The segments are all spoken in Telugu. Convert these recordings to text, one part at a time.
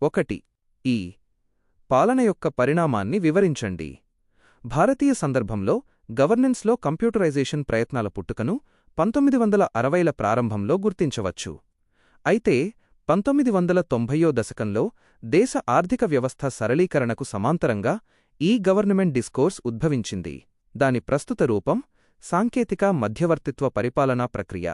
1. ఈ పాలన యొక్క పరిణామాన్ని వివరించండి. భారతీయ సందర్భంలో గవర్నెన్స్లో కంప్యూటరైజేషన్ ప్రయత్నాల పుట్టుకను 1960ల ప్రారంభంలో గుర్తించవచ్చు. అయితే 1990వ దశకంలో దేశ ఆర్థిక వ్యవస్థ సరళీకరణకు సమాంతరంగా ఈ గవర్నమెంట్ డిస్కోర్స్ ఉద్భవించింది. దాని ప్రస్తుత రూపం సాంకేతిక మధ్యవర్తిత్వ పరిపాలనా ప్రక్రియ,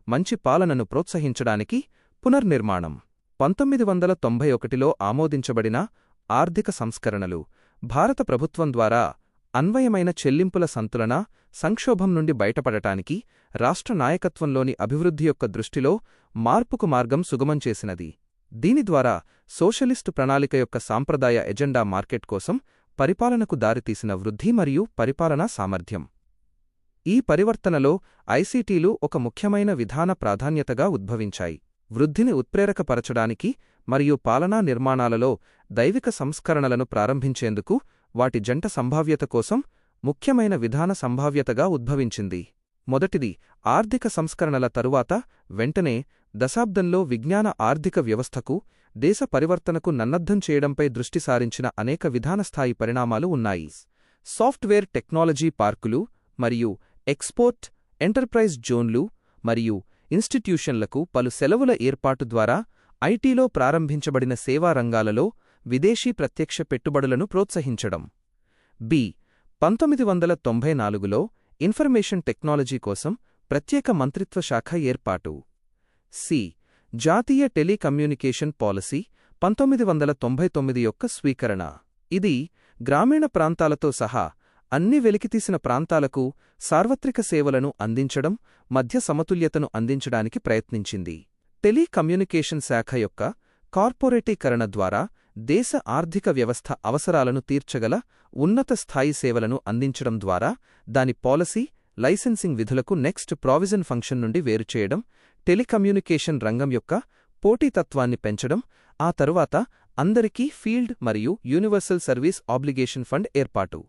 మంచి పాలనను ప్రోత్సహించడానికి పునర్నిర్మాణం. 1991లో ఆమోదించబడిన ఆర్థిక సంస్కరణలు భారత ప్రభుత్వం ద్వారా అన్వయమైన చెల్లింపుల సంతులన సంక్షోభం నుండి బయటపడటానికి రాష్ట్ర నాయకత్వంలోని అభివృద్ధి యొక్క దృష్టిలో మార్పుకు మార్గం సుగమం చేసినది. దీని ద్వారా సోషలిస్టు ప్రణాళిక యొక్క సాంప్రదాయ ఎజెండా మార్కెట్ కోసం పరిపాలనకు దారితీసిన వృద్ధి మరియు పరిపాలనా సామర్థ్యం. ఈ పరివర్తనలో ఐసిటీలు ఒక ముఖ్యమైన విధాన ప్రాధాన్యతగా ఉద్భవించాయి. వృద్ధిని ఉత్ప్రేరకపరచడానికి మరియు పాలనా నిర్మాణాలలో దైవిక సంస్కరణలను ప్రారంభించేందుకు వాటి జంట సంభావ్యత కోసం ముఖ్యమైన విధాన సంభావ్యతగా ఉద్భవించింది. మొదటిది ఆర్థిక సంస్కరణల తరువాత వెంటనే దశాబ్దంలో విజ్ఞాన ఆర్థిక వ్యవస్థకు దేశ పరివర్తనకు నన్నద్ధం చేయడంపై దృష్టి సారించిన అనేక విధానస్థాయి పరిణామాలు ఉన్నాయి. సాఫ్ట్వేర్ టెక్నాలజీ పార్కులు మరియు ఎక్స్పోర్ట్ ఎంటర్ప్రైజ్ జోన్లు మరియు ఇన్స్టిట్యూషన్లకు పలు సెలవుల ఏర్పాటు ద్వారా ఐటీలో ప్రారంభించబడిన సేవా రంగాలలో విదేశీ ప్రత్యక్ష పెట్టుబడులను ప్రోత్సహించడం. 1994లో ఇన్ఫర్మేషన్ టెక్నాలజీ కోసం ప్రత్యేక మంత్రిత్వ శాఖ ఏర్పాటు. జాతీయ టెలికమ్యూనికేషన్ పాలసీ 1999 యొక్క స్వీకరణ. ఇది గ్రామీణ ప్రాంతాలతో సహా అన్ని వెలికితీసిన ప్రాంతాలకు సార్వత్రిక సేవలను అందించడం, మధ్య సమతుల్యతను అందించడానికి ప్రయత్నించింది. టెలికమ్యూనికేషన్ శాఖ యొక్క కార్పొరేటీకరణ ద్వారా దేశ ఆర్థిక వ్యవస్థ అవసరాలను తీర్చగల ఉన్నత స్థాయి సేవలను అందించడం ద్వారా దాని పాలసీ, లైసెన్సింగ్ విధులకు నెక్స్ట్ ప్రావిజన్ ఫంక్షన్ నుండి వేరుచేయడం, టెలికమ్యూనికేషన్ రంగం యొక్క పోటీతత్వాన్ని పెంచడం, ఆ తరువాత అందరికీ ఫీల్డ్ మరియు యూనివర్సల్ సర్వీస్ ఆబ్లిగేషన్ ఫండ్ ఏర్పాటు.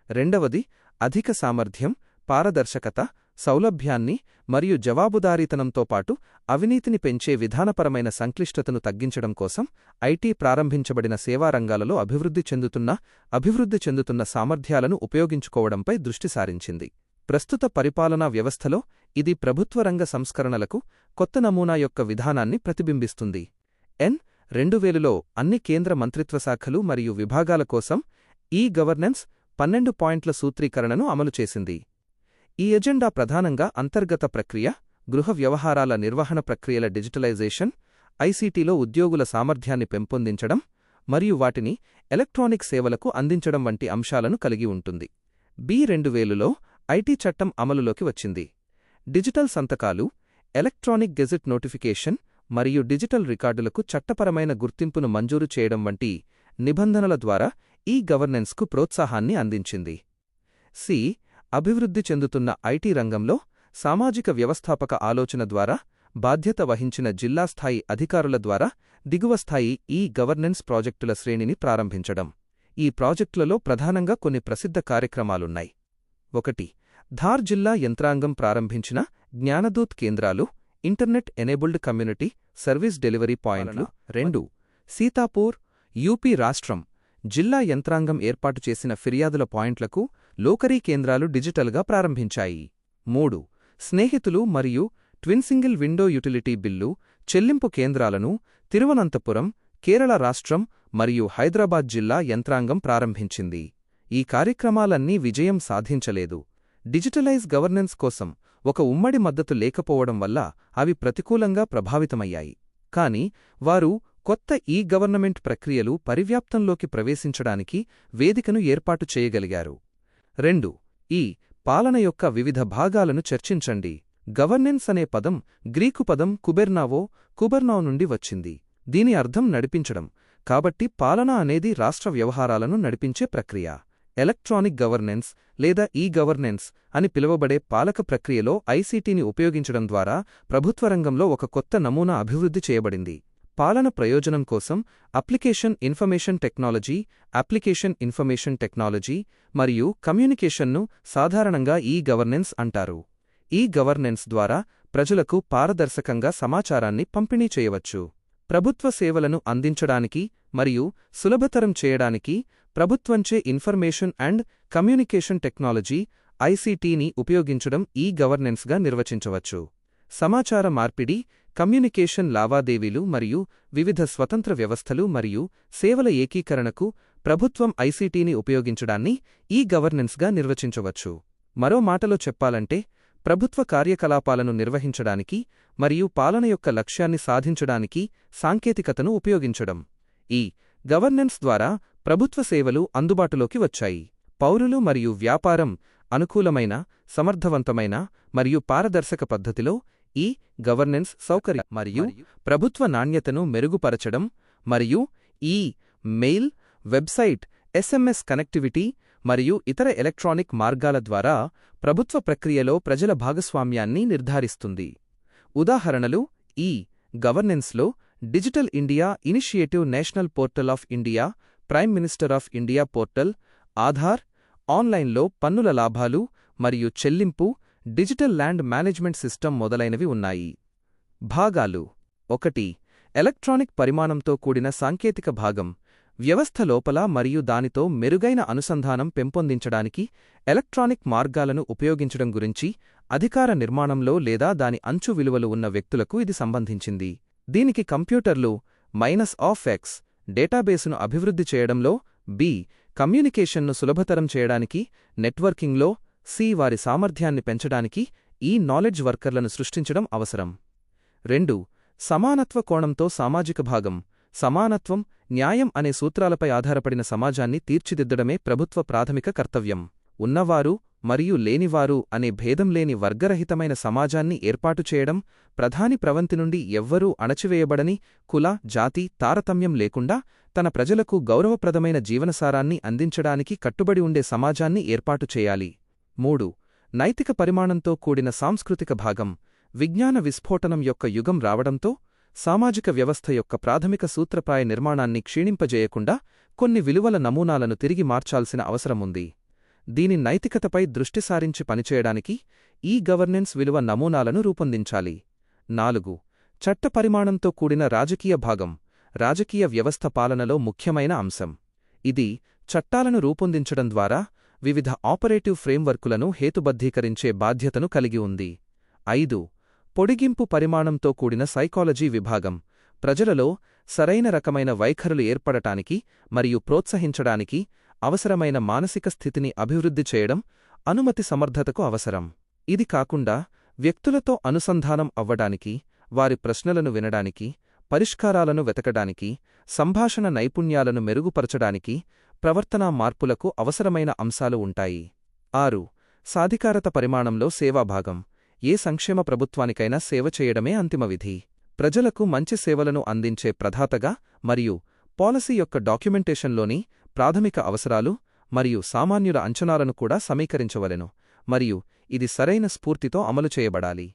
రెండవది అధిక సామర్థ్యం, పారదర్శకత, సౌలభ్యాన్ని మరియు జవాబుదారీతనంతో పాటు అవినీతిని పెంచే విధానపరమైన సంక్లిష్టతను తగ్గించడం కోసం ఐటీ ప్రారంభించబడిన సేవారంగాలలో అభివృద్ధి చెందుతున్న సామర్థ్యాలను ఉపయోగించుకోవడంపై దృష్టి సారించింది. ప్రస్తుత పరిపాలనా వ్యవస్థలో ఇది ప్రభుత్వరంగ సంస్కరణలకు కొత్త నమూనా యొక్క విధానాన్ని ప్రతిబింబిస్తుంది. 2000లో అన్ని కేంద్ర మంత్రిత్వశాఖలు మరియు విభాగాల కోసం ఈ గవర్నెన్స్ 12 పాయింట్ల సూత్రీకరణను అమలు చేసింది. ఈ ఎజెండా ప్రధానంగా అంతర్గత ప్రక్రియ, గృహ వ్యవహారాల నిర్వహణ ప్రక్రియల డిజిటలైజేషన్, ఐసిటీలో ఉద్యోగుల సామర్థ్యాన్ని పెంపొందించడం మరియు వాటిని ఎలక్ట్రానిక్ సేవలకు అందించడం వంటి అంశాలను కలిగి ఉంటుంది. 2000లో ఐటీ చట్టం అమలులోకి వచ్చింది. డిజిటల్ సంతకాలు, ఎలక్ట్రానిక్ గెజెట్ నోటిఫికేషన్ మరియు డిజిటల్ రికార్డులకు చట్టపరమైన గుర్తింపును మంజూరు చేయడం వంటి నిబంధనల ద్వారా ఈ గవర్నెన్స్కు ప్రోత్సాహాన్ని అందించింది. అభివృద్ధి చెందుతున్న ఐటీ రంగంలో సామాజిక వ్యవస్థాపక ఆలోచన ద్వారా బాధ్యత వహించిన జిల్లాస్థాయి అధికారుల ద్వారా దిగువస్థాయి ఈ గవర్నెన్స్ ప్రాజెక్టుల శ్రేణిని ప్రారంభించడం. ఈ ప్రాజెక్టులలో ప్రధానంగా కొన్ని ప్రసిద్ధ కార్యక్రమాలున్నాయి. 1. ధార్ జిల్లా యంత్రాంగం ప్రారంభించిన జ్ఞానదూత్ కేంద్రాలు, internet enabled community service delivery పాయింట్లు. 2. సీతాపూర్, యూపీ రాష్ట్రం జిల్లా యంత్రాంగం ఏర్పాటు చేసిన ఫిర్యాదుల పాయింట్లకు లోకరీ కేంద్రాలు డిజిటల్గా ప్రారంభించాయి. 3. స్నేహితులు మరియు twin single window utility bill చెల్లింపు కేంద్రాలను తిరువనంతపురం, కేరళ రాష్ట్రం మరియు హైదరాబాద్ జిల్లా యంత్రాంగం ప్రారంభించింది. ఈ కార్యక్రమాలన్నీ విజయం సాధించలేదు. డిజిటలైజ్ గవర్నెన్స్ కోసం ఒక ఉమ్మడి మద్దతు లేకపోవడం వల్ల అవి ప్రతికూలంగా ప్రభావితమయ్యాయి. కాని వారు కొత్త ఈ గవర్నమెంట్ ప్రక్రియలు పరివ్యాప్తంలోకి ప్రవేశించడానికి వేదికను ఏర్పాటు చేయగలిగారు. 2. ఈ పాలన యొక్క వివిధ భాగాలను చర్చించండి. గవర్నెన్స్ అనే పదం గ్రీకు పదం కుబెర్నావ్ నుండి వచ్చింది. దీని అర్థం నడిపించడం. కాబట్టి పాలన అనేది రాష్ట్ర వ్యవహారాలను నడిపించే ప్రక్రియ. ఎలక్ట్రానిక్ గవర్నెన్స్ లేదా ఈ గవర్నెన్స్ అని పిలువబడే పాలక ప్రక్రియలో ఐసిటీని ఉపయోగించడం ద్వారా ప్రభుత్వరంగంలో ఒక కొత్త నమూనా అభివృద్ధి చేయబడింది. పాలన ప్రయోజనం కోసం అప్లికేషన్ ఇన్ఫర్మేషన్ టెక్నాలజీ మరియు కమ్యూనికేషన్ను సాధారణంగా ఈ గవర్నెన్స్ అంటారు. ఈ గవర్నెన్స్ ద్వారా ప్రజలకు పారదర్శకంగా సమాచారాన్ని పంపిణీ చేయవచ్చు. ప్రభుత్వ సేవలను అందించడానికి మరియు సులభతరం చేయడానికి ప్రభుత్వంచే ఇన్ఫర్మేషన్ అండ్ కమ్యూనికేషన్ టెక్నాలజీ ఐసీటీని ఉపయోగించడం ఈ-గవర్నెన్స్గా నిర్వచించవచ్చు. సమాచార మార్పిడి, కమ్యూనికేషన్ లావాదేవీలు మరియు వివిధ స్వతంత్ర వ్యవస్థలు మరియు సేవల ఏకీకరణకు ప్రభుత్వం ఐసీటీని ఉపయోగించడాన్ని ఈ-గవర్నెన్స్గా నిర్వచించవచ్చు. మరో మాటలో చెప్పాలంటే, ప్రభుత్వ కార్యకలాపాలను నిర్వహించడానికి మరియు పాలన యొక్క లక్ష్యాన్ని సాధించడానికి సాంకేతికతను ఉపయోగించడం. ఈ గవర్నెన్స్ ద్వారా ప్రభుత్వ సేవలు అందుబాటులోకి వచ్చాయి. పౌరులు మరియు వ్యాపారం అనుకూలమైన, సమర్థవంతమైన మరియు పారదర్శక పద్ధతిలో ఈ గవర్నెన్స్ సౌకర్యం మరియు ప్రభుత్వ నాణ్యతను మెరుగుపరచడం మరియు ఈ మెయిల్, వెబ్సైట్, ఎస్ఎంఎస్ కనెక్టివిటీ మరియు ఇతర ఎలక్ట్రానిక్ మార్గాల ద్వారా ప్రభుత్వ ప్రక్రియలో ప్రజల భాగస్వామ్యాన్ని నిర్ధారిస్తుంది. ఉదాహరణలు: ఈ గవర్నెన్స్లో digital India initiative, national portal of India, prime minister of India portal, Aadhaar, ఆన్లైన్లో పన్నుల లాభాలు మరియు చెల్లింపు, డిజిటల్ ల్యాండ్ మేనేజ్మెంట్ సిస్టమ్ మొదలైనవి ఉన్నాయి. భాగాలు: 1. ఎలక్ట్రానిక్ పరిమాణంతో కూడిన సాంకేతిక భాగం. వ్యవస్థ లోపల మరియు దానితో మెరుగైన అనుసంధానం పెంపొందించడానికి ఎలక్ట్రానిక్ మార్గాలను ఉపయోగించడం గురించి అధికార నిర్మాణంలో లేదా దాని అంచు విలువలు ఉన్న వ్యక్తులకు ఇది సంబంధించింది. దీనికి కంప్యూటర్లు -X డేటాబేసును అభివృద్ధి చేయడంలో, b కమ్యూనికేషన్ను సులభతరం చేయడానికి, నెట్వర్కింగ్లో, c వారి సామర్థ్యాన్ని పెంచడానికి ఈ నాలెడ్జ్ వర్కర్లను సృష్టించడం అవసరం. 2. సమానత్వ కోణంతో సామాజిక భాగం. సమానత్వం, న్యాయం అనే సూత్రాలపై ఆధారపడిన సమాజాన్ని తీర్చిదిద్దడమే ప్రభుత్వ ప్రాథమిక కర్తవ్యం. ఉన్నవారు మరియు లేనివారు అనే భేదంలేని వర్గరహితమైన సమాజాన్ని ఏర్పాటు చేయడం, ప్రధాని ప్రవంతి నుండి ఎవ్వరూ అణచివేయబడని, కుల, జాతి తారతమ్యం లేకుండా తన ప్రజలకు గౌరవప్రదమైన జీవనసారాన్ని అందించడానికి కట్టుబడి ఉండే సమాజాన్ని ఏర్పాటు చేయాలి. 3. నైతిక పరిమాణంతో కూడిన సాంస్కృతిక భాగం. విజ్ఞాన విస్ఫోటనం యొక్క యుగం రావడంతో సామాజిక వ్యవస్థ యొక్క ప్రాథమిక సూత్రప్రాయ నిర్మాణాన్ని క్షీణింపజేయకుండా కొన్ని విలువల నమూనాలను తిరిగి మార్చాల్సిన అవసరముంది. దీని నైతికతపై దృష్టి సారించి పనిచేయడానికి ఈ గవర్నెన్స్ విలువ నమూనాలను రూపొందించాలి. 4. చట్ట పరిమాణంతో కూడిన రాజకీయ భాగం. రాజకీయ వ్యవస్థ పాలనలో ముఖ్యమైన అంశం. ఇది చట్టాలను రూపొందించడం ద్వారా వివిధ ఆపరేటివ్ ఫ్రేమ్వర్కులను హేతుబద్ధీకరించే బాధ్యతను కలిగి ఉంది. 5. పొడిగింపు పరిమాణంతో కూడిన సైకాలజీ విభాగం. ప్రజలలో సరైన రకమైన వైఖరులు ఏర్పడటానికి మరియు ప్రోత్సహించడానికి అవసరమైన మానసిక స్థితిని అభివృద్ధి చేయడం అనుమతి సమర్థతకు అవసరం. ఇది కాకుండా వ్యక్తులతో అనుసంధానం అవ్వడానికి, వారి ప్రశ్నలను వినడానికి, పరిష్కారాలను వెతకడానికి, సంభాషణ నైపుణ్యాలను మెరుగుపరచడానికి, ప్రవర్తనా మార్పులకు అవసరమైన అంశాలు ఉంటాయి. 6. సాధికారత పరిమాణంలో సేవాభాగం. ఏ సంక్షేమ ప్రభుత్వానికైనా సేవ చేయడమే అంతిమ విధి. ప్రజలకు మంచి సేవలను అందించే ప్రదాతగా మరియు పాలసీ యొక్క డాక్యుమెంటేషన్లోని ప్రాథమిక అవసరాలు మరియు సామాన్యుల అంచనాలను కూడా సమీకరించవలెను, మరియు ఇది సరైన స్ఫూర్తితో అమలు చేయబడాలి.